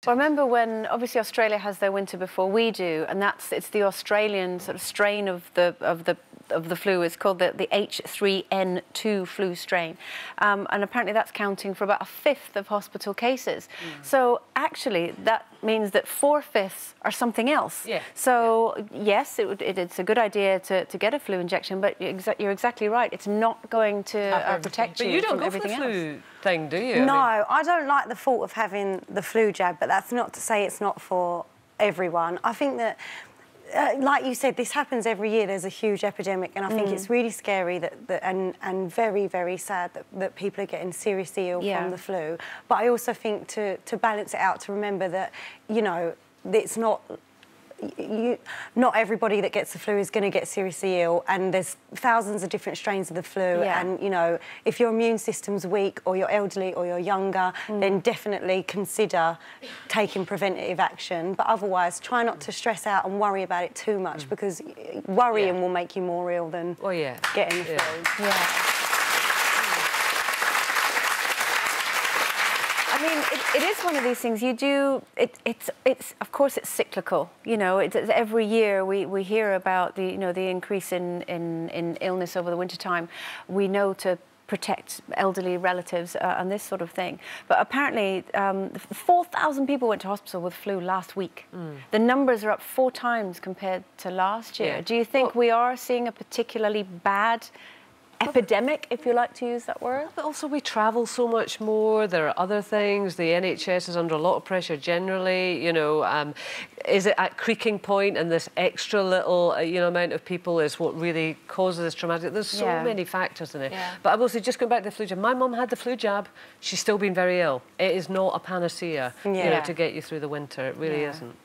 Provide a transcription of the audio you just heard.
Well, I remember when, obviously, Australia has their winter before we do, and it's the Australian sort of strain of the flu. It's called the H3N2 flu strain, and apparently that's counting for about 1/5 of hospital cases. So actually, that means that 4/5 are something else. Yeah. So yes, it's a good idea to get a flu injection, but you're exactly right. It's not going to protect you. But you don't from go for the everything flu else. thing, do you? No, I don't like the thought of having the flu jab, but that's not to say it's not for everyone. I think that, like you said, this happens every year. There's a huge epidemic, and I think it's really scary and very, very sad that people are getting seriously ill from the flu. But I also think to balance it out, to remember that, you know, it's not... not everybody that gets the flu is going to get seriously ill, and there's thousands of different strains of the flu. And, you know, if your immune system's weak or you're elderly or you're younger, then definitely consider taking preventative action. But otherwise, try not to stress out and worry about it too much, because worrying will make you more ill than getting the flu. I mean, it is one of these things. You do. It's of course it's cyclical. You know, it's every year we hear about the increase in illness over the winter time. We know to protect elderly relatives and this sort of thing. But apparently, 4,000 people went to hospital with flu last week. The numbers are up 4 times compared to last year. Do you think we are seeing a particularly bad epidemic, if you like to use that word? But also we travel so much more. There are other things. The NHS is under a lot of pressure generally. You know, is it at creaking point, and this extra little amount of people is what really causes this traumatic? There's so many factors in it. But I will say, just going back to the flu jab, my mum had the flu jab. She's still been very ill. It is not a panacea, you know, to get you through the winter. It really isn't.